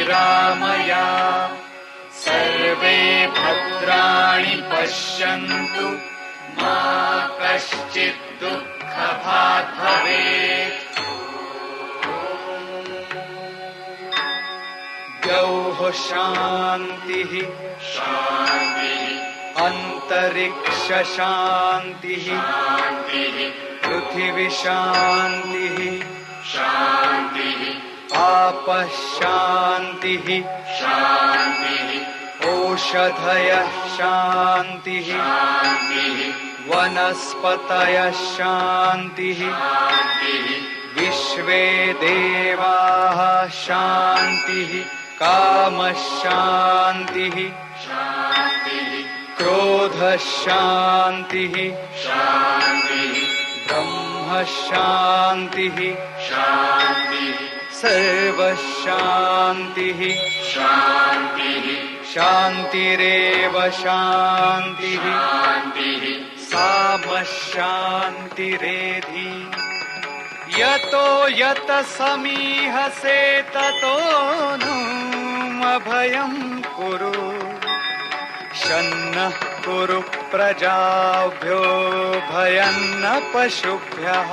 निरामया सर्वे भद्राणि पश्यन्तु मा कश्चित् दुःखभाग् भवेत्। द्यौः शान्तिः अन्तरिक्ष शान्तिः पृथिवी शान्तिः आपः शान्तिः औषधयः शान्तिः वनस्पतयः शान्तिः विश्वे देवाः शान्तिः कामः शान्तिः क्रोधः शान्तिः ब्रह्म शान्तिः सर्वः शान्तिः शान्तिरेव शान्तिः सामः शान्तिरेधि। यतो यत समीहसे ततो नु अभयं कुरु शन्नः कुरु प्रजाभ्यो भयं न पशुभ्यः।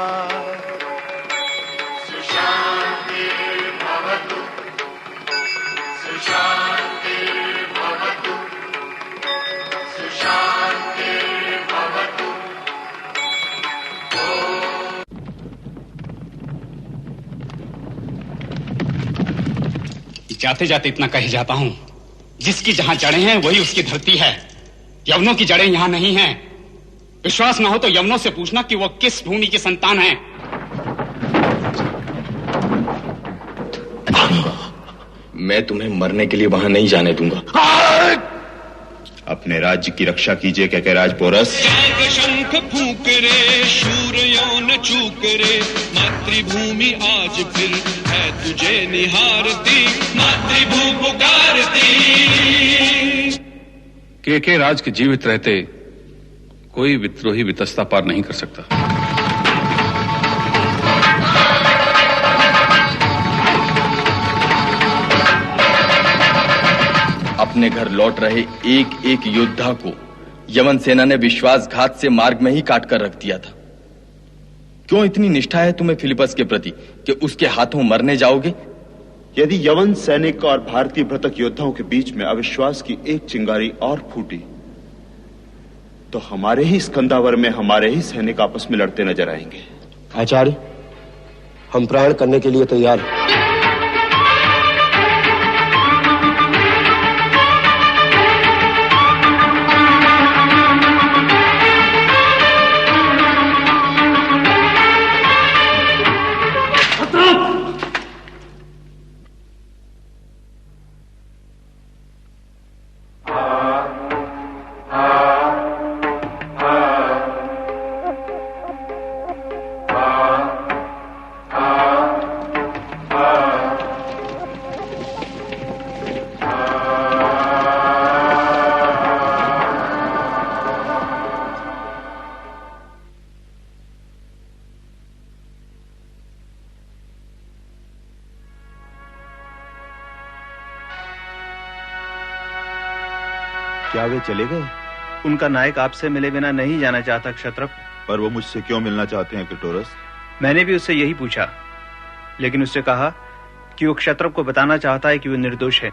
सुशान्तिर्भवतु सुशान्तिर्भवतु सुशान्तिर्भवतु। जाते जाते इतना कह जाता हूं, जिसकी जहां जड़ें हैं वही उसकी धरती है। यवनों की जड़ें यहां नहीं हैं। विश्वास ना हो तो यवनों से पूछना कि वो किस भूमि की संतान है। मैं तुम्हें मरने के लिए वहां नहीं जाने दूंगा। अपने राज्य की रक्षा कीजिए कहकर राजपोरस। शंख फूंक रे शूर यौन चूक रे, मातृभूमि आज फिर है तुझे निहारती, मातृभू पुकारती। के राज के जीवित रहते कोई विद्रोही वितस्ता पार नहीं कर सकता। अपने घर लौट रहे एक एक योद्धा को यवन सेना ने विश्वासघात से मार्ग में ही काट कर रख दिया था। क्यों इतनी निष्ठा है तुम्हें फिलिपस के प्रति कि उसके हाथों मरने जाओगे? यदि यवन सैनिक और भारतीय भ्रतक योद्धाओं के बीच में अविश्वास की एक चिंगारी और फूटी तो हमारे ही स्कंदावर में हमारे ही सैनिक आपस में लड़ते नजर आएंगे। आचार्य, हम प्रयाण करने के लिए तैयार हैं। क्या वे चले गए? उनका नायक आपसे मिले बिना नहीं जाना चाहता क्षत्रप। पर वो मुझसे क्यों मिलना चाहते हैं क्रिटोरस? मैंने भी उससे यही पूछा, लेकिन उससे कहा कि वो क्षत्रप को बताना चाहता है कि वो निर्दोष है।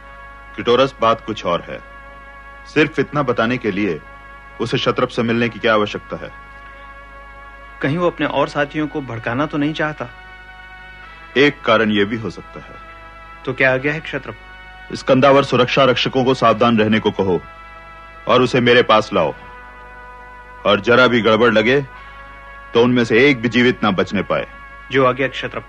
क्रिटोरस, बात कुछ और है। सिर्फ इतना बताने के लिए उसे क्षत्रप से मिलने की क्या आवश्यकता है? कहीं वो अपने और साथियों को भड़काना तो नहीं चाहता? एक कारण यह भी हो सकता है। तो क्या आज्ञा है क्षत्रप? स्कंदावर सुरक्षा रक्षकों को सावधान रहने को कहो और उसे मेरे पास लाओ, और जरा भी गड़बड़ लगे तो उनमें से एक भी जीवित ना बचने पाए। जो आज्ञा क्षत्रप।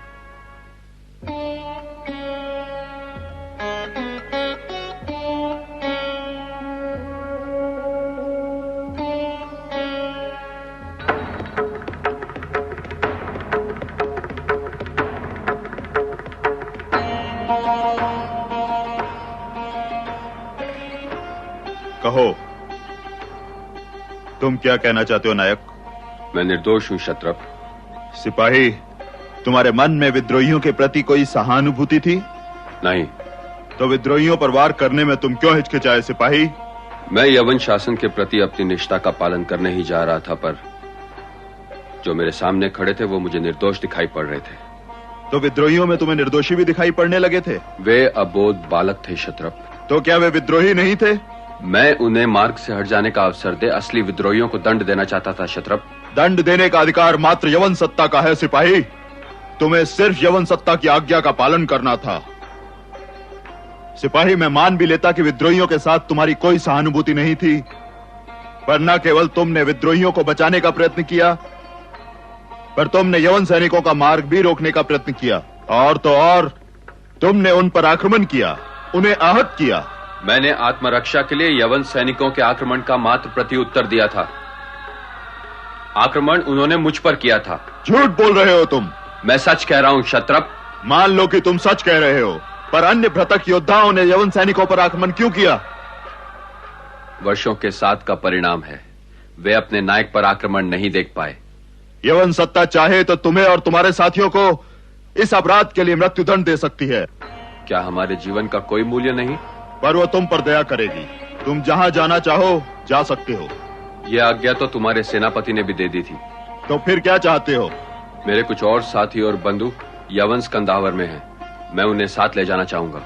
कहो, तुम क्या कहना चाहते हो नायक? मैं निर्दोष हूं क्षत्रप। सिपाही, तुम्हारे मन में विद्रोहियों के प्रति कोई सहानुभूति थी? नहीं, तो विद्रोहियों पर वार करने में तुम क्यों हिचकिचाए सिपाही? मैं यवन शासन के प्रति अपनी निष्ठा का पालन करने ही जा रहा था, पर जो मेरे सामने खड़े थे वो मुझे निर्दोष दिखाई पड़ रहे थे। तो विद्रोहियों में तुम्हें निर्दोषी भी दिखाई पड़ने लगे थे? वे अबोध बालक थे क्षत्रप। तो क्या वे विद्रोही नहीं थे? मैं उन्हें मार्ग से हट जाने का अवसर दे असली विद्रोहियों को दंड देना चाहता था क्षत्रप। दंड देने का अधिकार मात्र यवन सत्ता का है सिपाही। तुम्हें सिर्फ यवन सत्ता की आज्ञा का पालन करना था। सिपाही, मैं मान भी लेता कि विद्रोहियों के साथ तुम्हारी कोई सहानुभूति नहीं थी, पर न केवल तुमने विद्रोहियों को बचाने का प्रयत्न किया, पर तुमने यवन सैनिकों का मार्ग भी रोकने का प्रयत्न किया। और तो और तुमने उन पर आक्रमण किया, उन्हें आहत किया। मैंने आत्मरक्षा के लिए यवन सैनिकों के आक्रमण का मात्र प्रत्युत्तर दिया था। आक्रमण उन्होंने मुझ पर किया था। झूठ बोल रहे हो तुम। मैं सच कह रहा हूं क्षत्रप। मान लो कि तुम सच कह रहे हो, पर अन्य भ्रतक योद्धाओं ने यवन सैनिकों पर आक्रमण क्यों किया? वर्षों के साथ का परिणाम है। वे अपने नायक पर आक्रमण नहीं देख पाए। यवन सत्ता चाहे तो तुम्हें और तुम्हारे साथियों को इस अपराध के लिए मृत्युदंड दे सकती है। क्या हमारे जीवन का कोई मूल्य नहीं? पर वो तुम पर दया करेगी। तुम जहां जाना चाहो जा सकते हो। यह आज्ञा तो तुम्हारे सेनापति ने भी दे दी थी। तो फिर क्या चाहते हो? मेरे कुछ और साथी और बंधु यवन स्कंदावर में हैं। मैं उन्हें साथ ले जाना चाहूंगा।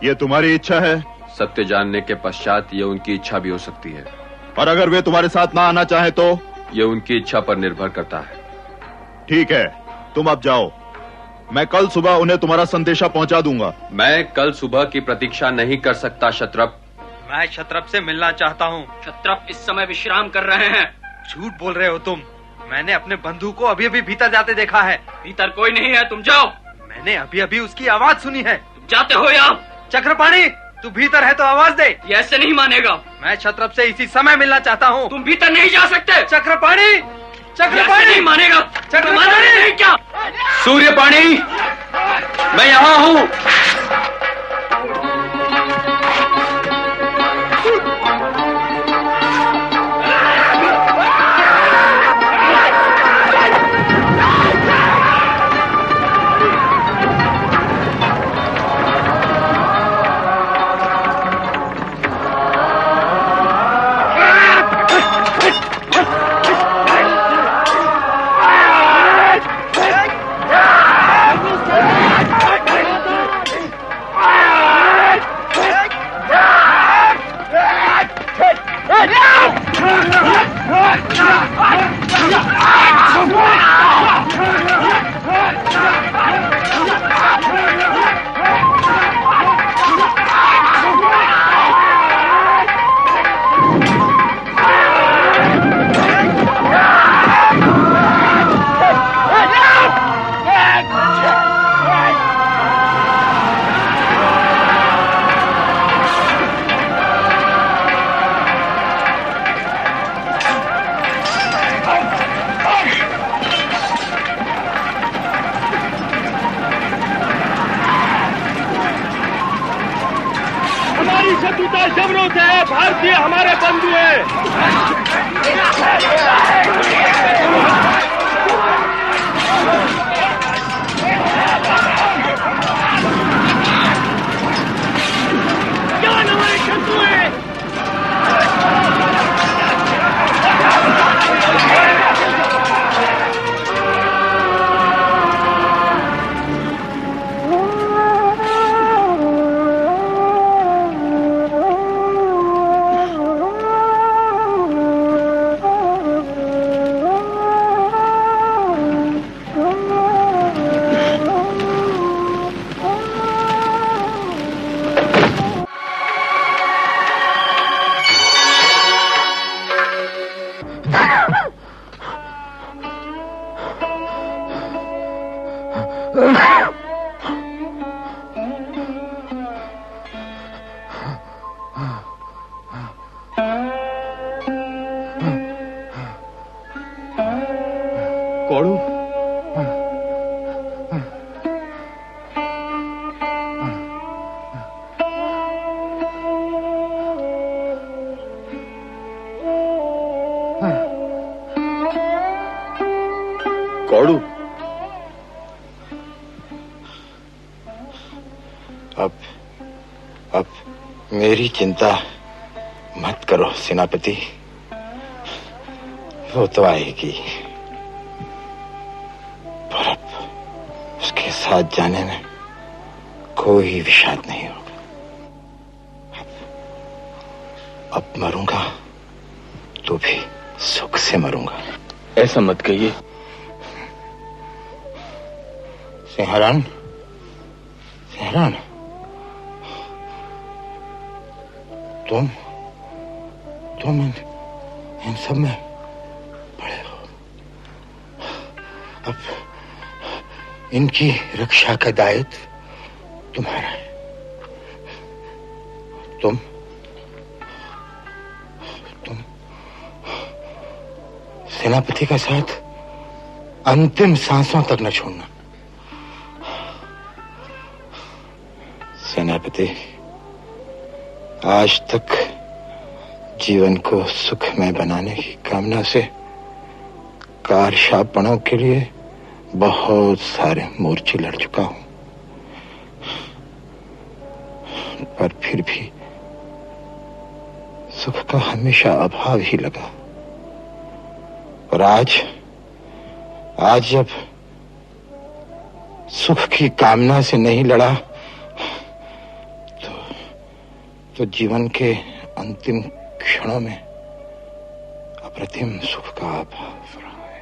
ये तुम्हारी इच्छा है? सत्य जानने के पश्चात ये उनकी इच्छा भी हो सकती है। और अगर वे तुम्हारे साथ ना आना चाहे तो? ये उनकी इच्छा पर निर्भर करता है। ठीक है, तुम अब जाओ। मैं कल सुबह उन्हें तुम्हारा संदेशा पहुंचा दूंगा। मैं कल सुबह की प्रतीक्षा नहीं कर सकता क्षत्रप। मैं क्षत्रप से मिलना चाहता हूँ। क्षत्रप इस समय विश्राम कर रहे हैं। झूठ बोल रहे हो तुम। मैंने अपने बंधु को अभी अभी भीतर जाते देखा है। भीतर कोई नहीं है, तुम जाओ। मैंने अभी अभी उसकी आवाज सुनी है। तुम जाते हो या? चक्रपाणी, तू भीतर है तो आवाज दे। ये ऐसे नहीं मानेगा। मैं क्षत्रप से इसी समय मिलना चाहता हूँ। तुम भीतर नहीं जा सकते। चक्रपाणी, चक्रपाणी नहीं मानेगा। चक्रपाणी नहीं क्या? सूर्यपाणी, मैं यहाँ हूँ। भारतीय हमारे बंधु हैं। जवान हमारे शत्रु हैं। कौड़ू, कौड़ू, मेरी चिंता मत करो सेनापति, वो तो आएगी, पर अब उसके साथ जाने में कोई विषाद नहीं होगा। अब मरूंगा तो भी सुख से मरूंगा। ऐसा मत कहिए। सिंहरण, सिंहरण, तुम इन सब में पड़े हो। अब इनकी रक्षा का दायित्व तुम्हारा है। तुम सेनापति का साथ अंतिम सांसों तक न छोड़ना। सेनापति, आज तक जीवन को सुखमय बनाने की कामना से कारशापणों के लिए बहुत सारे मोर्चे लड़ चुका हूं, पर फिर भी सुख का हमेशा अभाव ही लगा। और आज जब सुख की कामना से नहीं लड़ा तो जीवन के अंतिम क्षणों में अप्रतिम सुख का अभाव रहा है।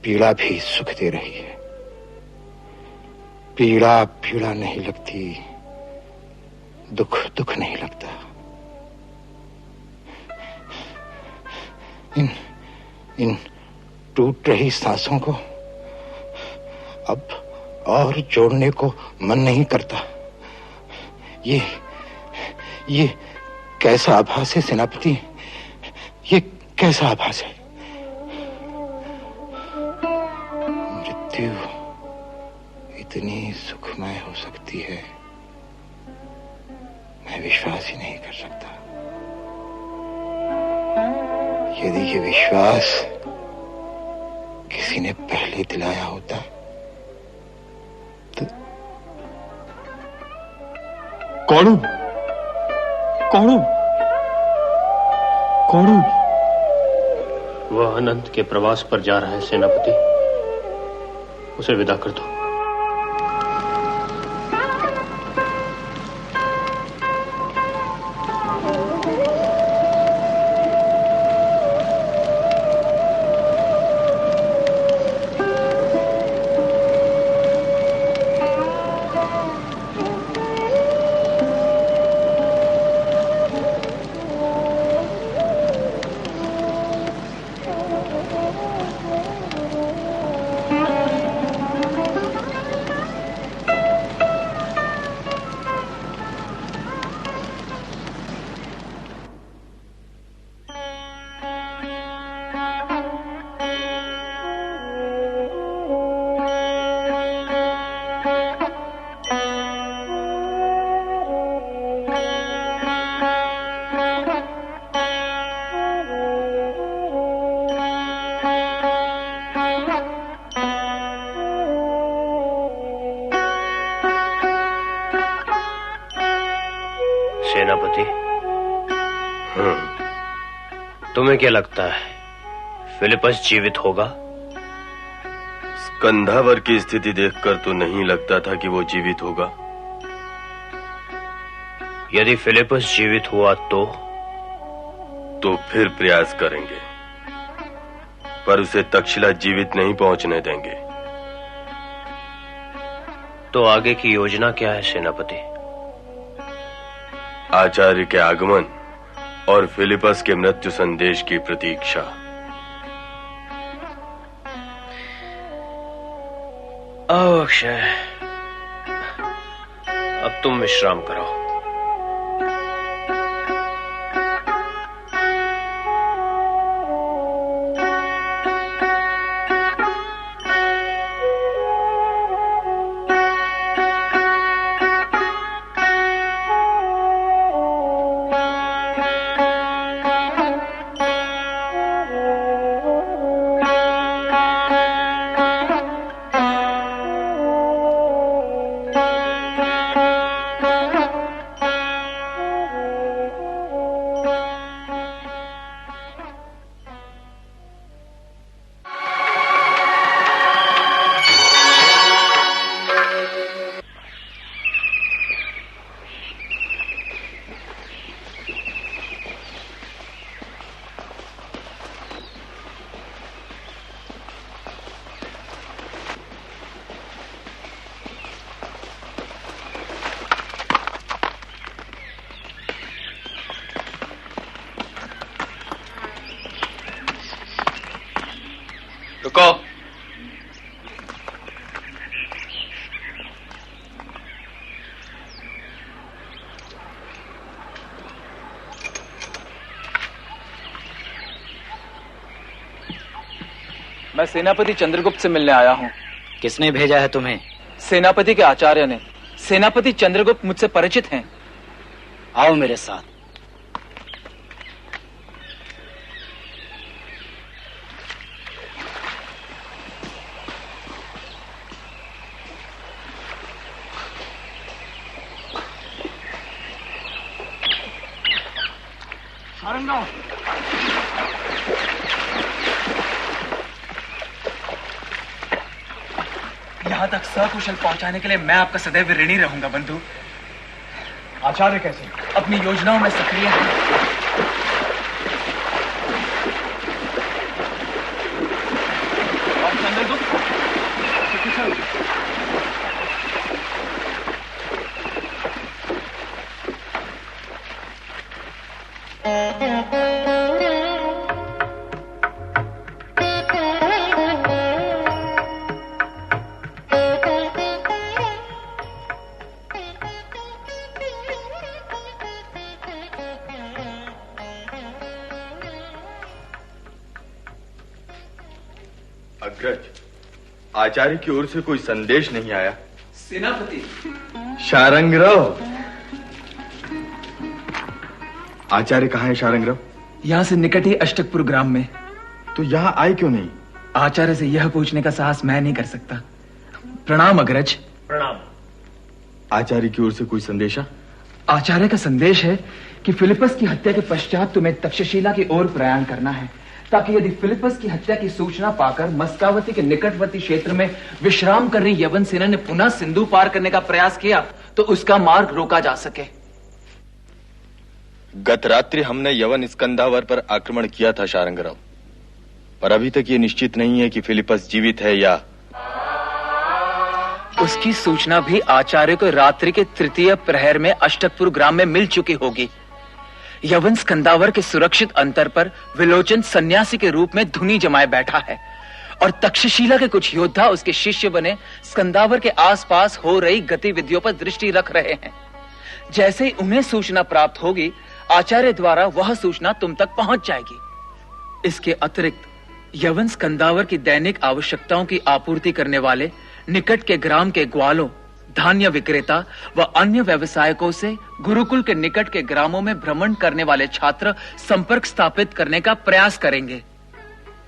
पीड़ा भी सुख दे रही है। पीड़ा पीड़ा नहीं लगती, दुख दुख नहीं लगता। इन टूट रही सांसों को अब और जोड़ने को मन नहीं करता। ये कैसा आभास है सेनापति, ये कैसा आभास है। मृत्यु इतनी सुखमय हो सकती है, मैं विश्वास ही नहीं कर सकता। यदि ये विश्वास किसी ने पहले दिलाया होता तो। कौड़ू, कौड़ू, कौड़ू। वह अनंत के प्रवास पर जा रहा है सेनापति, उसे विदा कर दो। सेनापति, तुम्हें क्या लगता है फिलिपस जीवित होगा? स्कंधावर की स्थिति देखकर तो नहीं लगता था कि वो जीवित होगा। यदि फिलिपस जीवित हुआ तो फिर प्रयास करेंगे, पर उसे तक्षशिला जीवित नहीं पहुंचने देंगे। तो आगे की योजना क्या है सेनापति? आचार्य के आगमन और फिलिपस के मृत्यु संदेश की प्रतीक्षा। आओ अक्षय, अब तुम विश्राम करो। मैं सेनापति चंद्रगुप्त से मिलने आया हूँ। किसने भेजा है तुम्हें? सेनापति के आचार्य ने। सेनापति चंद्रगुप्त मुझसे परिचित हैं। आओ मेरे साथ। यहाँ तक सकुशल पहुंचाने के लिए मैं आपका सदैव ऋणी रहूंगा बंधु। आचार्य कैसे? अपनी योजनाओं में सक्रिय हैं। और चंद्रगुप्त अग्रज, आचार्य की ओर से कोई संदेश नहीं आया। सेनापति शारंगराव। आचार्य कहाँ है शारंगराव? यहाँ से निकट ही अष्टकपुर ग्राम में। तो यहाँ आए क्यों नहीं? आचार्य से यह पूछने का साहस मैं नहीं कर सकता। प्रणाम अग्रज। प्रणाम। आचार्य की ओर से कोई संदेशा? आचार्य का संदेश है कि फिलिपस की हत्या के पश्चात तुम्हें तक्षशिला की ओर प्रयाण करना है, ताकि यदि फिलिपस की हत्या की सूचना पाकर मस्कावती के निकटवर्ती क्षेत्र में विश्राम कर रही यवन सेना ने पुनः सिंधु पार करने का प्रयास किया तो उसका मार्ग रोका जा सके। गत रात्रि हमने यवन स्कंदावर पर आक्रमण किया था शारंगराव, पर अभी तक ये निश्चित नहीं है कि फिलिपस जीवित है या। उसकी सूचना भी आचार्य को रात्रि के तृतीय प्रहर में अष्टकपुर ग्राम में मिल चुकी होगी। यवन स्कंदावर के सुरक्षित अंतर पर विलोचन सन्यासी के रूप में धुनी जमाए बैठा है और तक्षशिला के कुछ योद्धा उसके शिष्य बने स्कंदावर के आसपास हो रही गतिविधियों पर दृष्टि रख रहे हैं। जैसे ही उन्हें सूचना प्राप्त होगी, आचार्य द्वारा वह सूचना तुम तक पहुंच जाएगी। इसके अतिरिक्त यवन स्कंदावर की दैनिक आवश्यकताओं की आपूर्ति करने वाले निकट के ग्राम के ग्वालों, धान्य विक्रेता व अन्य व्यवसायकों से गुरुकुल के निकट के ग्रामों में भ्रमण करने वाले छात्र संपर्क स्थापित करने का प्रयास करेंगे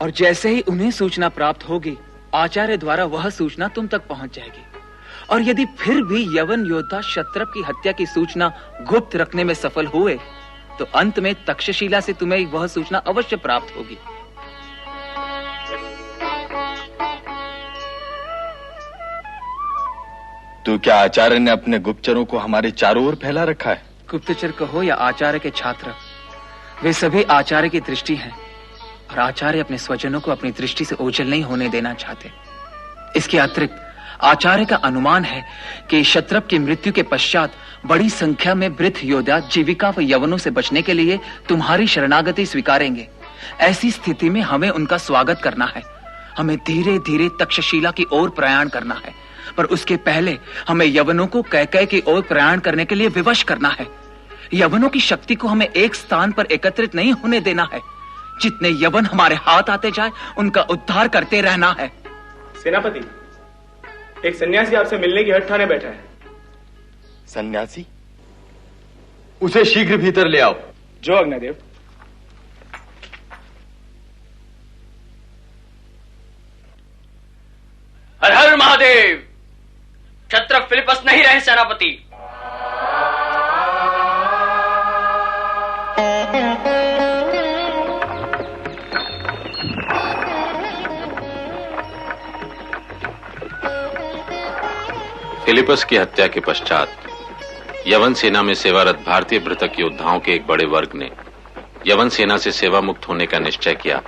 और जैसे ही उन्हें सूचना प्राप्त होगी, आचार्य द्वारा वह सूचना तुम तक पहुंच जाएगी। और यदि फिर भी यवन योद्धा क्षत्रप की हत्या की सूचना गुप्त रखने में सफल हुए तो अंत में तक्षशिला से तुम्हें वह सूचना अवश्य प्राप्त होगी। तो क्या आचार्य ने अपने गुप्तचरों को हमारे चारों ओर फैला रखा है? गुप्तचर कहो या आचार्य के छात्र, वे सभी आचार्य की दृष्टि हैं और आचार्य अपने स्वजनों को अपनी दृष्टि से ओझल नहीं होने देना चाहते। इसके अतिरिक्त आचार्य का अनुमान है कि क्षत्रप की मृत्यु के पश्चात बड़ी संख्या में वृद्ध योद्धा जीविका व यवनों से बचने के लिए तुम्हारी शरणागति स्वीकारेंगे। ऐसी स्थिति में हमें उनका स्वागत करना है। हमें धीरे धीरे तक्षशिला की ओर प्रयाण करना है, पर उसके पहले हमें यवनों को कैकेय की ओर प्रयाण करने के लिए विवश करना है। यवनों की शक्ति को हमें एक स्थान पर एकत्रित नहीं होने देना है। जितने यवन हमारे हाथ आते जाए उनका उद्धार करते रहना है। सेनापति, एक सन्यासी आपसे मिलने की हठ ठाने बैठा है। सन्यासी? उसे शीघ्र भीतर ले आओ। जो अग्निदेव। हर हर महादेव। क्षत्रप फिलिपस नहीं रहे सेनापति। फिलिपस की हत्या के पश्चात यवन सेना में सेवारत भारतीय भृतक योद्धाओं के एक बड़े वर्ग ने यवन सेना से सेवा मुक्त होने का निश्चय किया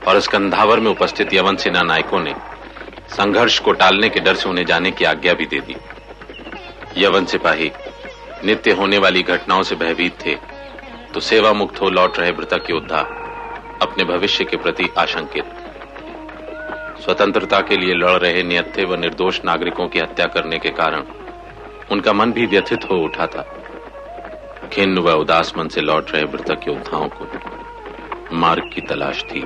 और स्कंधावर में उपस्थित यवन सेना नायकों ने संघर्ष को टालने के डर से उन्हें जाने की आज्ञा भी दे दी। यवन सिपाही नित्य होने वाली घटनाओं से भयभीत थे, तो सेवा मुक्त हो लौट रहे भृतक योद्धा अपने भविष्य के प्रति आशंकित। स्वतंत्रता के लिए लड़ रहे निहत्थे व निर्दोष नागरिकों की हत्या करने के कारण उनका मन भी व्यथित हो उठा था। खिन्न व उदास मन से लौट रहे भृतक योद्धाओं को मार्ग की तलाश थी।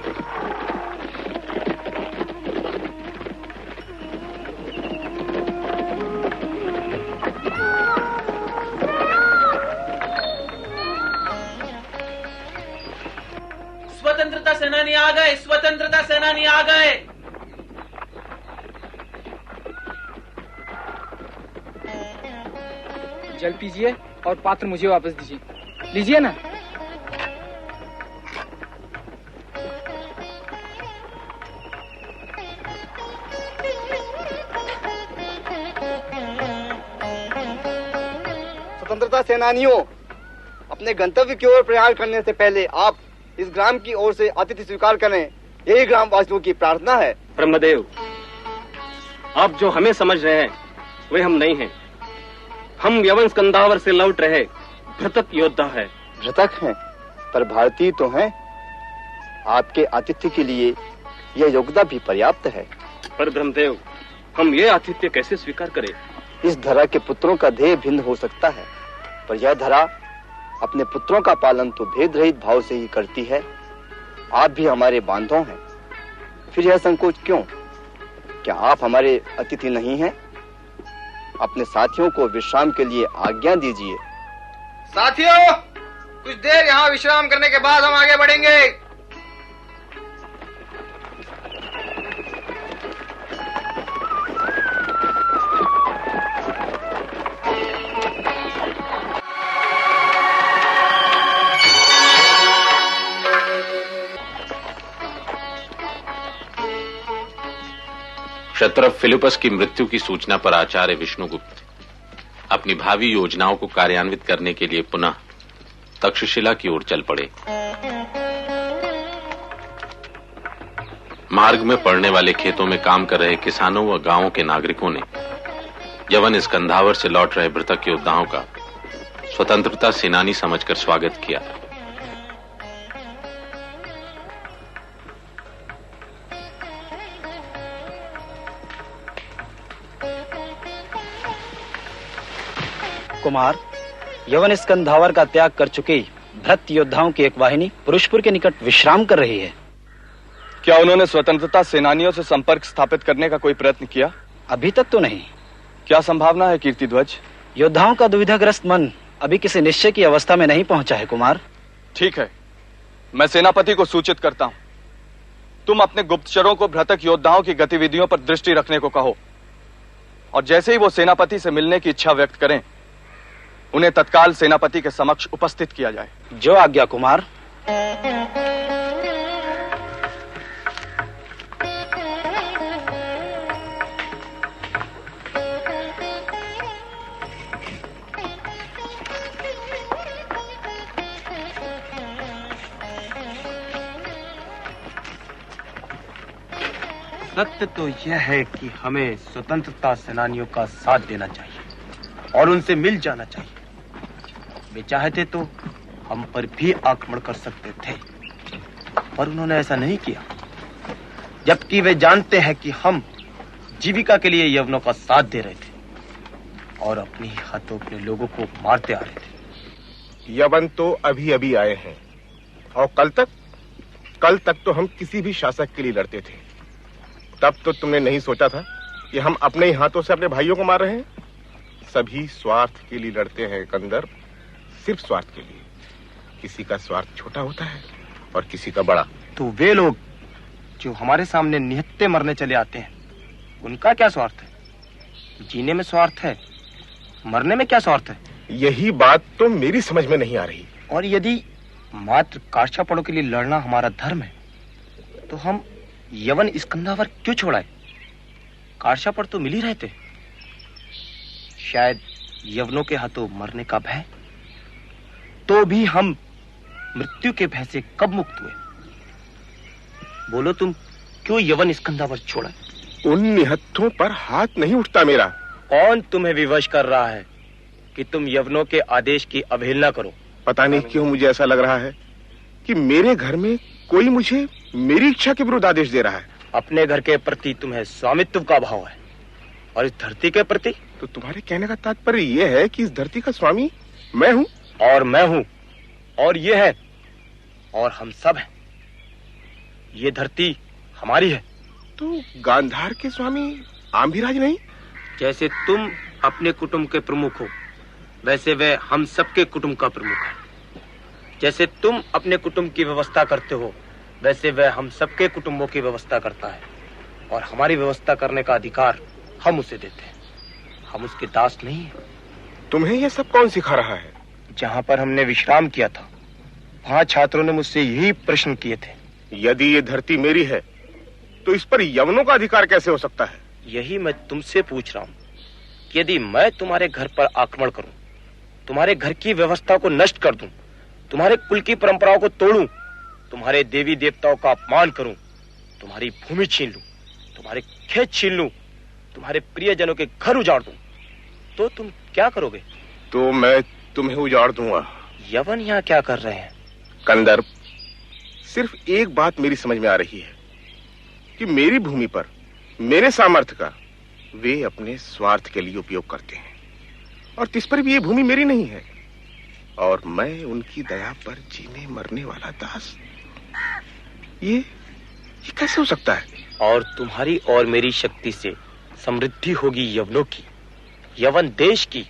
स्वतंत्रता सेनानी आ गए, स्वतंत्रता सेनानी आ गए। जल पीजिए और पात्र मुझे वापस दीजिए। लीजिए ना। स्वतंत्रता सेनानियों, अपने गंतव्य की ओर प्रयाण करने से पहले आप इस ग्राम की ओर से आतिथ्य स्वीकार करें, यही ग्राम वासियों की प्रार्थना है। ब्रह्मदेव, आप जो हमें समझ रहे हैं वे हम नहीं हैं। हम यवन स्कंदावर से लौट रहे भृतक योद्धा है। भृतक हैं, पर भारतीय तो हैं। आपके आतिथ्य के लिए यह योग्यता भी पर्याप्त है। पर ब्रह्मदेव, हम ये आतिथ्य कैसे स्वीकार करें? इस धरा के पुत्रों का ध्येय भिन्न हो सकता है, पर यह धरा अपने पुत्रों का पालन तो भेद रहित भाव से ही करती है। आप भी हमारे बांधव हैं, फिर यह संकोच क्यों? क्या आप हमारे अतिथि नहीं हैं? अपने साथियों को विश्राम के लिए आज्ञा दीजिए। साथियों, कुछ देर यहाँ विश्राम करने के बाद हम आगे बढ़ेंगे। क्षत्रप फिलिपस की मृत्यु की सूचना पर आचार्य विष्णुगुप्त अपनी भावी योजनाओं को कार्यान्वित करने के लिए पुनः तक्षशिला की ओर चल पड़े। मार्ग में पड़ने वाले खेतों में काम कर रहे किसानों व गांवों के नागरिकों ने यवन स्कंधावर से लौट रहे भृतक योद्धाओं का स्वतंत्रता सेनानी समझकर स्वागत किया। कुमार, यवन स्कंधावर का त्याग कर चुके भृत योद्धाओं की एक वाहिनी पुरुषपुर के निकट विश्राम कर रही है। क्या उन्होंने स्वतंत्रता सेनानियों से संपर्क स्थापित करने का कोई प्रयत्न किया? अभी तक तो नहीं। क्या संभावना है कीर्तिध्वज? योद्धाओं का दुविधाग्रस्त मन अभी किसी निश्चय की अवस्था में नहीं पहुंचा है कुमार। ठीक है, मैं सेनापति को सूचित करता हूं। तुम अपने गुप्तचरों को भृतक योद्धाओं की गतिविधियों पर दृष्टि रखने को कहो, और जैसे ही वो सेनापति से मिलने की इच्छा व्यक्त करें, उन्हें तत्काल सेनापति के समक्ष उपस्थित किया जाए। जो आज्ञा कुमार। सत्य तो यह है कि हमें स्वतंत्रता सेनानियों का साथ देना चाहिए और उनसे मिल जाना चाहिए। वे चाहते तो हम पर भी आक्रमण कर सकते थे, पर उन्होंने ऐसा नहीं किया, जबकि वे जानते हैं कि हम जीविका के लिए यवनों का साथ दे रहे थे और अपने हाथों अपने लोगों को मारते आ रहे थे। यवन तो अभी अभी आए हैं, और कल तक तो हम किसी भी शासक के लिए लड़ते थे। तब तो तुमने नहीं सोचा था कि हम अपने ही हाथों से अपने भाइयों को मार रहे हैं। सभी स्वार्थ के लिए लड़ते हैं कंदर, सिर्फ स्वार्थ के लिए। किसी का स्वार्थ छोटा होता है और किसी का बड़ा। तो वे लोग जो हमारे सामने निहत्थे मरने चले आते हैं, उनका क्या स्वार्थ है? जीने में स्वार्थ है, मरने में क्या स्वार्थ है? यही बात तो मेरी समझ में नहीं आ रही। और यदि मात्र कार्शापड़ों के लिए लड़ना हमारा धर्म है, तो हम यवन स्कंधावर क्यों छोड़ाए? कार्शापड़ तो मिल ही रहे थे। शायद यवनों के हाथों मरने का भय, तो भी हम मृत्यु के भय से कब मुक्त हुए? बोलो, तुम क्यों यवन स्कंधावर छोड़ा? उन निहत्थों पर हाथ नहीं उठता मेरा। कौन तुम्हें विवश कर रहा है कि तुम यवनों के आदेश की अवहेलना करो? पता नहीं क्यों मुझे ऐसा लग रहा है कि मेरे घर में कोई मुझे मेरी इच्छा के विरुद्ध आदेश दे रहा है। अपने घर के प्रति तुम्हें स्वामित्व का भाव है, और इस धरती के प्रति? तो तुम्हारे कहने का तात्पर्य यह है कि इस धरती का स्वामी मैं हूँ, और मैं हूँ, और ये है, और हम सब हैं। ये धरती हमारी है। तो गांधार के स्वामी आम्भिराज नहीं? जैसे तुम अपने कुटुंब के प्रमुख हो, वैसे वह हम सबके कुटुंब का प्रमुख है। जैसे तुम अपने कुटुंब की व्यवस्था करते हो, वैसे वह हम सबके कुटुंबों की व्यवस्था करता है और हमारी व्यवस्था करने का अधिकार हम उसे देते हैं। हम उसके दास नहीं हैं। तुम्हें यह सब कौन सिखा रहा है? जहां पर हमने विश्राम किया था वहां छात्रों ने मुझसे यही प्रश्न किए थे। यदि ये धरती मेरी है तो इस पर यवनों का अधिकार कैसे हो सकता है? यही मैं तुमसे पूछ रहा हूँ कि यदि मैं तुम्हारे घर पर आक्रमण करूं, तुम्हारे घर की व्यवस्था को नष्ट कर दूं, तुम्हारे कुल की परंपराओं को तोड़ूं, तुम्हारे देवी देवताओं का अपमान करूं, तुम्हारी भूमि छीन लूं, तुम्हारे खेत छीन लूं, तुम्हारे प्रियजनों के घर उजाड़ दूं, तो तुम क्या करोगे? तो मैं तुम्हें उजाड़ दूंगा। यवन यहाँ क्या कर रहे हैं? कंदर्प, सिर्फ एक बात मेरी समझ में आ रही है कि मेरी भूमि पर मेरे सामर्थ्य का वे अपने स्वार्थ के लिए उपयोग करते हैं और तिस पर भी ये भूमि मेरी नहीं है और मैं उनकी दया पर जीने मरने वाला दास। ये कैसे हो सकता है? और तुम्हारी और मेरी शक्ति से समृद्धि होगी यवनों की, यवन देश की।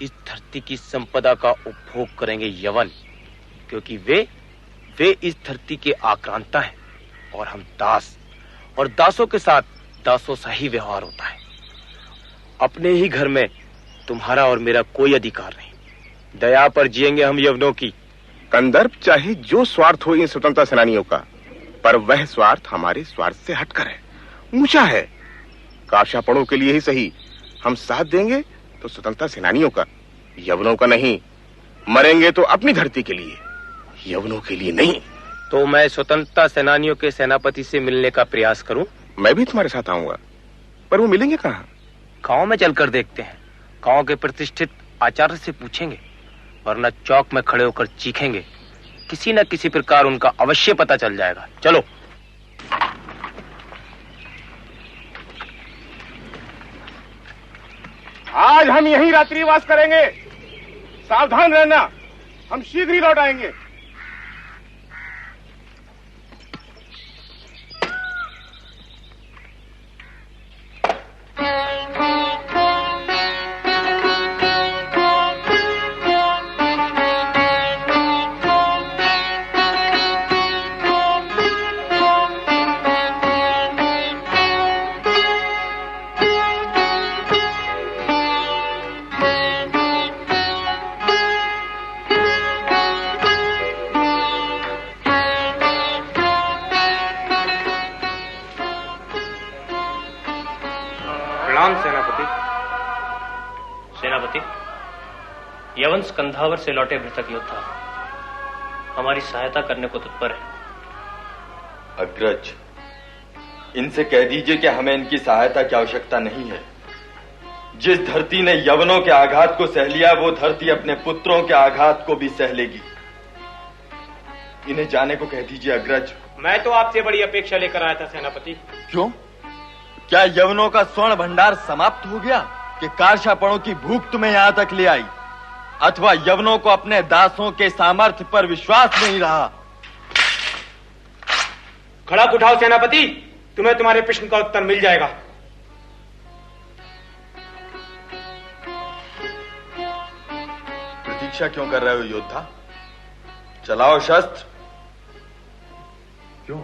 इस धरती की संपदा का उपभोग करेंगे यवन, क्योंकि वे इस धरती के आक्रांता हैं और हम दास, और दासों के साथ दासों सा ही व्यवहार होता है। अपने ही घर में तुम्हारा और मेरा कोई अधिकार नहीं। दया पर जिएंगे हम यवनों की। कंदर्प, चाहे जो स्वार्थ हो इन स्वतंत्रता सेनानियों का, पर वह स्वार्थ हमारे स्वार्थ से हटकर है, ऊंचा है। काशापड़ों के लिए ही सही हम साथ देंगे तो स्वतंत्रता सेनानियों का, यवनों का नहीं। मरेंगे तो अपनी धरती के लिए, यवनों के लिए नहीं। तो मैं स्वतंत्रता सेनानियों के सेनापति से मिलने का प्रयास करूं? मैं भी तुम्हारे साथ आऊंगा, पर वो मिलेंगे कहाँ? गांव में चलकर देखते हैं। गांव के प्रतिष्ठित आचार्य से पूछेंगे, वरना चौक में खड़े होकर चीखेंगे। किसी न किसी प्रकार उनका अवश्य पता चल जाएगा। चलो। आज हम यहीं रात्रिवास करेंगे। सावधान रहना, हम शीघ्र ही लौट आएंगे। यवन स्कंधावर से लौटे मृतक योद्धा हमारी सहायता करने को तत्पर है। अग्रज, इनसे कह दीजिए कि हमें इनकी सहायता की आवश्यकता नहीं है। जिस धरती ने यवनों के आघात को सह लिया, वो धरती अपने पुत्रों के आघात को भी सह लेगी। इन्हें जाने को कह दीजिए अग्रज। मैं तो आपसे बड़ी अपेक्षा लेकर आया था सेनापति। क्यों? क्या यवनों का स्वर्ण भंडार समाप्त हो गया कि कारशापणों की भूख तुम्हें यहां तक ले आई, अथवा यवनों को अपने दासों के सामर्थ्य पर विश्वास नहीं रहा? खड़क उठाओ सेनापति, तुम्हें तुम्हारे प्रश्न का उत्तर मिल जाएगा। प्रतीक्षा क्यों कर रहे हो योद्धा? चलाओ शस्त्र। क्यों?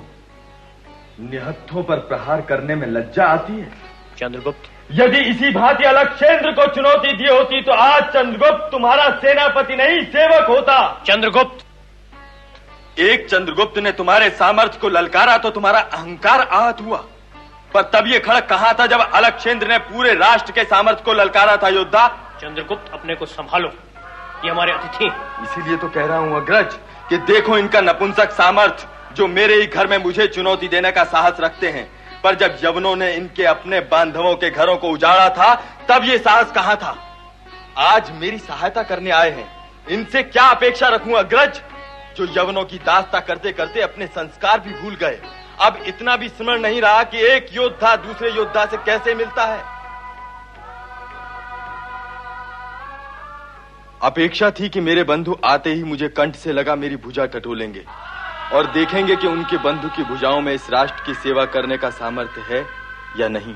निहत्थों पर प्रहार करने में लज्जा आती है? चंद्रगुप्त, यदि इसी भांति अलक्षेंद्र को चुनौती दी होती तो आज चंद्रगुप्त तुम्हारा सेनापति नहीं सेवक होता। चंद्रगुप्त, एक चंद्रगुप्त ने तुम्हारे सामर्थ्य को ललकारा तो तुम्हारा अहंकार आहत हुआ, पर तब ये खड़क कहां था जब अलक्षेंद्र ने पूरे राष्ट्र के सामर्थ्य को ललकारा था योद्धा? चंद्रगुप्त, अपने को संभालो, ये हमारे अतिथि। इसीलिए तो कह रहा हूं अग्रज कि देखो इनका नपुंसक सामर्थ्य, जो मेरे ही घर में मुझे चुनौती देने का साहस रखते हैं। पर जब यवनों ने इनके अपने बांधवों के घरों को उजाड़ा था, तब ये साहस कहां था? आज मेरी सहायता करने आए हैं, इनसे क्या अपेक्षा रखूं अग्रज, जो यवनों की दास्ता करते करते अपने संस्कार भी भूल गए। अब इतना भी स्मरण नहीं रहा कि एक योद्धा दूसरे योद्धा से कैसे मिलता है। अपेक्षा थी कि मेरे बंधु आते ही मुझे कंठ से लगा मेरी भुजा टटोलेंगे और देखेंगे कि उनके बंधु की भुजाओं में इस राष्ट्र की सेवा करने का सामर्थ्य है या नहीं।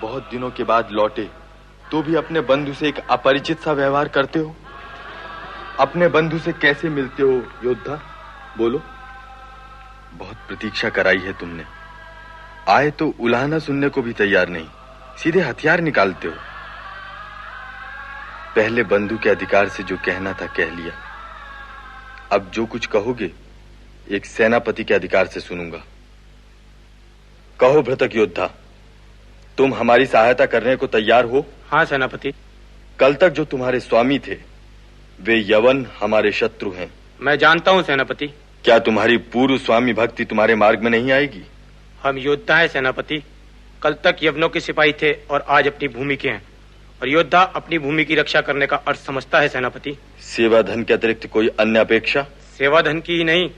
बहुत दिनों के बाद लौटे तो भी अपने बंधु से एक अपरिचित सा व्यवहार करते हो। अपने बंधु से कैसे मिलते हो योद्धा, बोलो? बहुत प्रतीक्षा कराई है तुमने। आए तो उलाहना सुनने को भी तैयार नहीं, सीधे हथियार निकालते हो। पहले बंधु के अधिकार से जो कहना था कह लिया, अब जो कुछ कहोगे एक सेनापति के अधिकार से सुनूंगा। कहो भृतक योद्धा, तुम हमारी सहायता करने को तैयार हो? हाँ सेनापति। कल तक जो तुम्हारे स्वामी थे वे यवन हमारे शत्रु हैं। मैं जानता हूँ सेनापति। क्या तुम्हारी पूर्व स्वामी भक्ति तुम्हारे मार्ग में नहीं आएगी? हम योद्धा हैं सेनापति। कल तक यवनों के सिपाही थे और आज अपनी भूमि के हैं, और योद्धा अपनी भूमि की रक्षा करने का अर्थ समझता है सेनापति। सेवा धन के अतिरिक्त कोई अन्य अपेक्षा? सेवा धन की ही नहीं,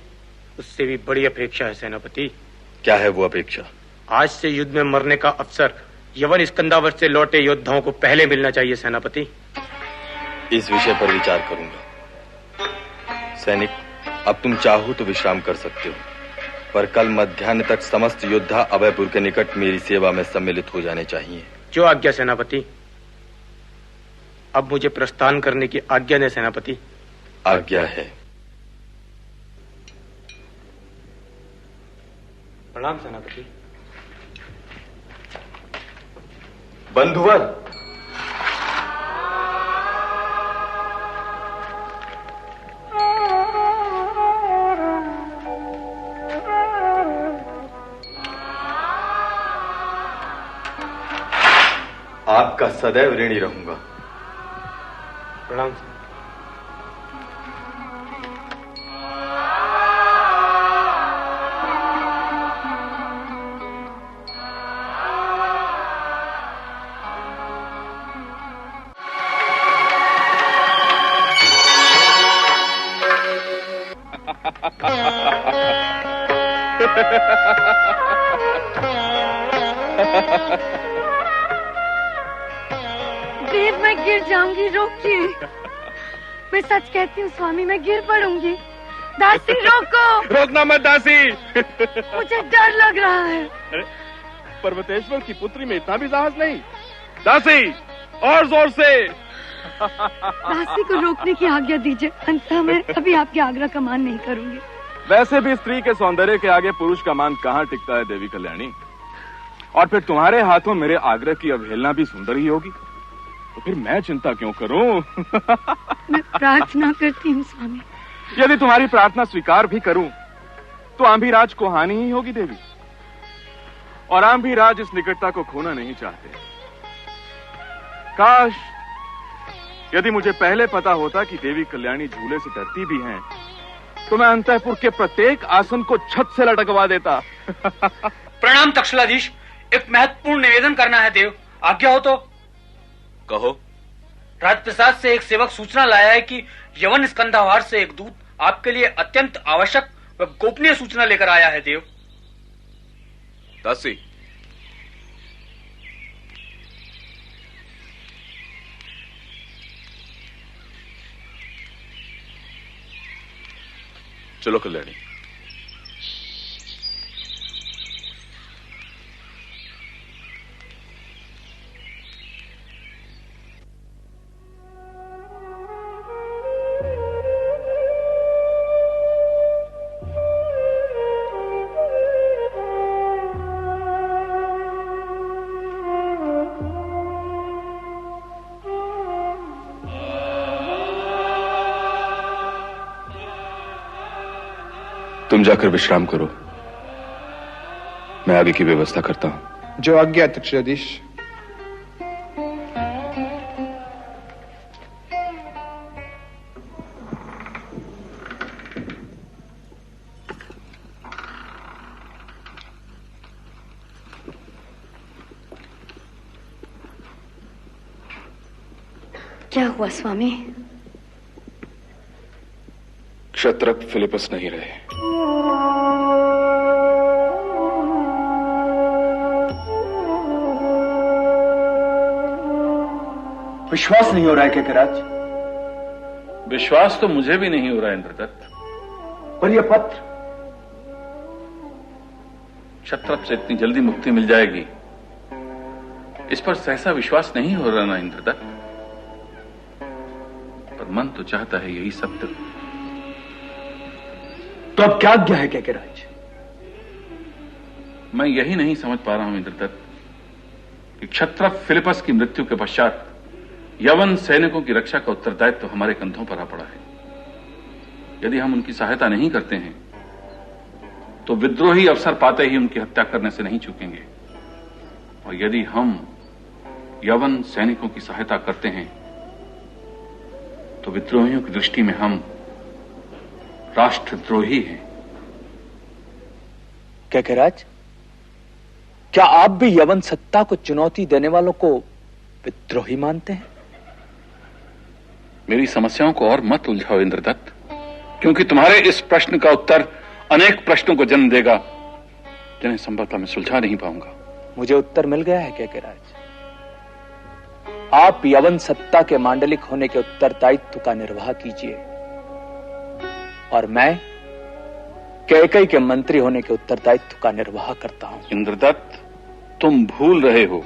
उससे भी बड़ी अपेक्षा है सेनापति। क्या है वो अपेक्षा? आज से युद्ध में मरने का अवसर यवन स्कंदावर से लौटे योद्धाओं को पहले मिलना चाहिए सेनापति। इस विषय पर विचार करूंगा। सैनिक, अब तुम चाहो तो विश्राम कर सकते हो, पर कल मध्याह्न तक समस्त योद्धा अभयपुर के निकट मेरी सेवा में सम्मिलित हो जाने चाहिए। जो आज्ञा सेनापति। अब मुझे प्रस्थान करने की आज्ञा दें सेनापति। आज्ञा है। प्रणाम सेनापति। बंधुवर, आपका सदैव ऋणी रहूंगा। प्रणाम। देव, मैं गिर जाऊंगी, रोकिए। मैं सच कहती हूँ स्वामी, मैं गिर पड़ूंगी। दासी रोको। रोकना मत दासी। मुझे डर लग रहा है। अरे, पर्वतेश्वर की पुत्री में इतना भी साहस नहीं। दासी, और जोर से। दासी को रोकने की आज्ञा दीजिए, अंततः मैं कभी आपके आग्रह का मान नहीं करूंगी। वैसे भी स्त्री के सौंदर्य के आगे पुरुष का मान कहाँ टिकता है देवी कल्याणी। और फिर तुम्हारे हाथों मेरे आग्रह की अवहेलना भी सुंदर ही होगी, तो फिर मैं चिंता क्यों करूं? मैं प्रार्थना करती हूँ स्वामी। यदि तुम्हारी प्रार्थना स्वीकार भी करूं तो आंभीराज को हानि ही होगी देवी, और आंभीराज इस निकटता को खोना नहीं चाहते। काश यदि मुझे पहले पता होता कि देवी कल्याणी झूले से डरती भी हैं, तो मैं अंतःपुर के प्रत्येक आसन को छत से लटकवा देता। प्रणाम तक्षशिलाधीश, एक महत्वपूर्ण निवेदन करना है देव, आज्ञा हो तो। कहो। राजप्रसाद से एक सेवक सूचना लाया है कि यवन स्कंधावार से एक दूत आपके लिए अत्यंत आवश्यक व गोपनीय सूचना लेकर आया है देव। दासी, चलो कल्याणी। तुम जाकर विश्राम करो, मैं आगे की व्यवस्था करता हूं। जो आज्ञा तक्षशिलाधीश। क्या हुआ स्वामी? क्षत्रप फिलिपस नहीं रहे। विश्वास नहीं हो रहा है केकराज? विश्वास तो मुझे भी नहीं हो रहा इंद्रदत्त। पर यह पत्र? क्षत्रप से इतनी जल्दी मुक्ति मिल जाएगी, इस पर सहसा विश्वास नहीं हो रहा ना इंद्रदत्त। पर मन तो चाहता है यही सत्य। तो अब क्या आज्ञा है केकराज? मैं यही नहीं समझ पा रहा हूं इंद्रदत्त कि क्षत्रप फिलिपस की मृत्यु के पश्चात यवन सैनिकों की रक्षा का उत्तरदायित्व हमारे कंधों पर आ पड़ा है। यदि हम उनकी सहायता नहीं करते हैं तो विद्रोही अवसर पाते ही उनकी हत्या करने से नहीं चूकेंगे, और यदि हम यवन सैनिकों की सहायता करते हैं तो विद्रोहियों की दृष्टि में हम राष्ट्रद्रोही हैं। कैकेराज, क्या आप भी यवन सत्ता को चुनौती देने वालों को विद्रोही मानते हैं? मेरी समस्याओं को और मत उलझाओ इंद्रदत्त, क्योंकि तुम्हारे इस प्रश्न का उत्तर अनेक प्रश्नों को जन्म देगा जिन्हें संभवतः मैं सुलझा नहीं पाऊंगा। मुझे उत्तर मिल गया है कैकेराज। आप यवन सत्ता के मांडलिक होने के उत्तरदायित्व का निर्वाह कीजिए और मैं कैकेयी के मंत्री होने के उत्तरदायित्व का निर्वाह करता हूं। इंद्रदत्त, तुम भूल रहे हो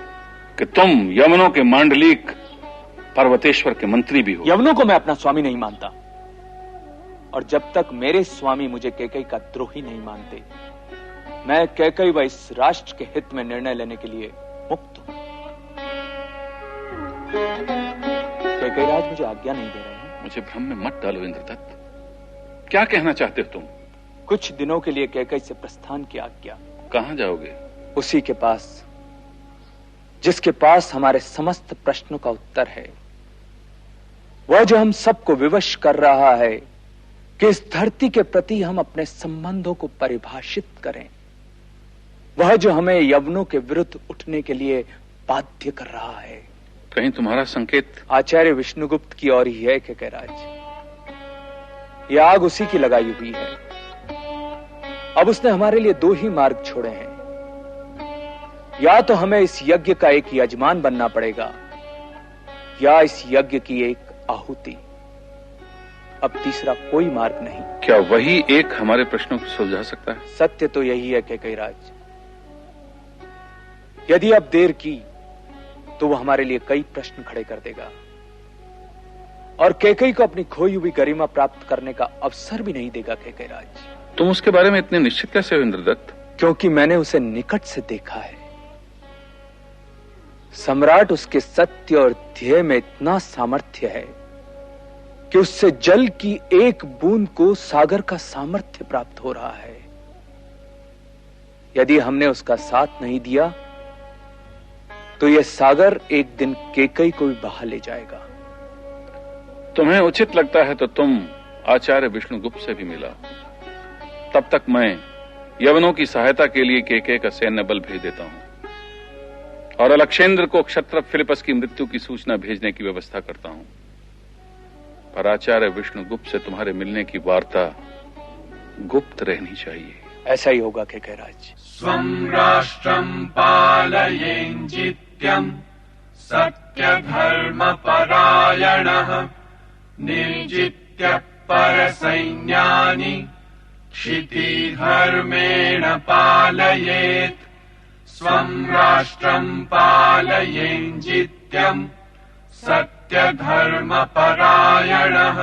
कि तुम यवनों के मांडलिक पर्वतेश्वर के मंत्री भी हो। यवनों को मैं अपना स्वामी नहीं मानता, और जब तक मेरे स्वामी मुझे कैकेयी का द्रोही नहीं मानते, मैं कैकेयी व इस राष्ट्र के हित में निर्णय लेने के लिए मुक्त हूं। कैकेयी राज मुझे आज्ञा नहीं दे रहे हैं। मुझे भ्रम में मत डालो इंद्रदत्त, क्या कहना चाहते हो तुम? कुछ दिनों के लिए कैकेयी से प्रस्थान की आज्ञा। कहां जाओगे? उसी के पास जिसके पास हमारे समस्त प्रश्नों का उत्तर है, वह जो हम सबको विवश कर रहा है कि इस धरती के प्रति हम अपने संबंधों को परिभाषित करें, वह जो हमें यवनों के विरुद्ध उठने के लिए बाध्य कर रहा है। कहीं तुम्हारा संकेत आचार्य विष्णुगुप्त की ओर ही है कैकेराज। यह आग उसी की लगाई हुई है। अब उसने हमारे लिए दो ही मार्ग छोड़े हैं, या तो हमें इस यज्ञ का एक यजमान बनना पड़ेगा, या इस यज्ञ की एक आहुति। अब तीसरा कोई मार्ग नहीं। क्या वही एक हमारे प्रश्नों को सुलझा सकता है? सत्य तो यही है कैकेयी। यदि अब देर की तो वह हमारे लिए कई प्रश्न खड़े कर देगा, और कैकेयी को अपनी खोई हुई गरिमा प्राप्त करने का अवसर भी नहीं देगा। कैकेयी, तुम उसके बारे में इतने निश्चित कैसे हो इंद्रदत्त? क्योंकि मैंने उसे निकट से देखा है। सम्राट उसके सत्य और ध्येय में इतना सामर्थ्य है कि उससे जल की एक बूंद को सागर का सामर्थ्य प्राप्त हो रहा है। यदि हमने उसका साथ नहीं दिया तो यह सागर एक दिन कैकेयी को भी बहा ले जाएगा। तुम्हें उचित लगता है तो तुम आचार्य विष्णुगुप्त से भी मिला। तब तक मैं यवनों की सहायता के लिए कैकेयी का सैन्य बल भेज देता हूं, और अलक्षेंद्र को क्षत्रप फिलिपस की मृत्यु की सूचना भेजने की व्यवस्था करता हूं। पर आचार्य विष्णुगुप्त से तुम्हारे मिलने की वार्ता गुप्त रहनी चाहिए। ऐसा ही होगा कैकेयी। स्वं राष्ट्रं पालयेन्जित्यं सत्यधर्मपरायणः निर्जित्य परसैन्यानि क्षितिधर्मेण पालयेत्। स्वं राष्ट्रं पालयेन्जित्यं सत्यधर्मपरायणः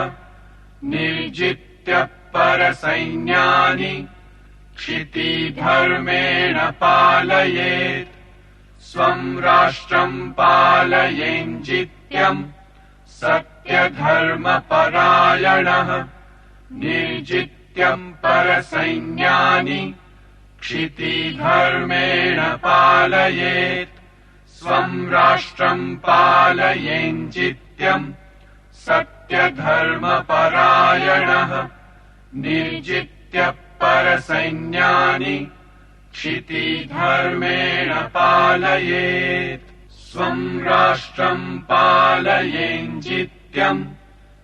निर्जित्य परसैन्यानि क्षितिधर्मेण पालयेत्। स्वं राष्ट्रं पालयेन्जित्यं सत्यधर्मपरायणः निर्जित्य परसैन्यानि क्षितिधर्मेण पालयेत्। स्वं राष्ट्रं पालयेन्जित्यं सत्यधर्मपरायणः निर्जित्य परसैन्यानि क्षितिधर्मेण पालयेत्। स्वं राष्ट्रं पालयेन्जित्यं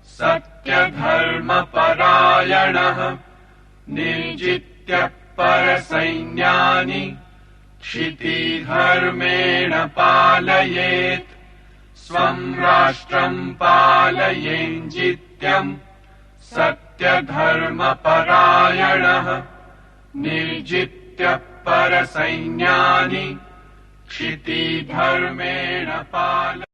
सत्यधर्मपरायणः निर्जित्य परसैन्यानि क्षितिधर्मेण पालयेत्। स्वं राष्ट्रं पालयेन्जित्यं सत्यधर्मपरायणः निर्जित्य परसैन्यानि क्षितिधर्मेण पालयेत्।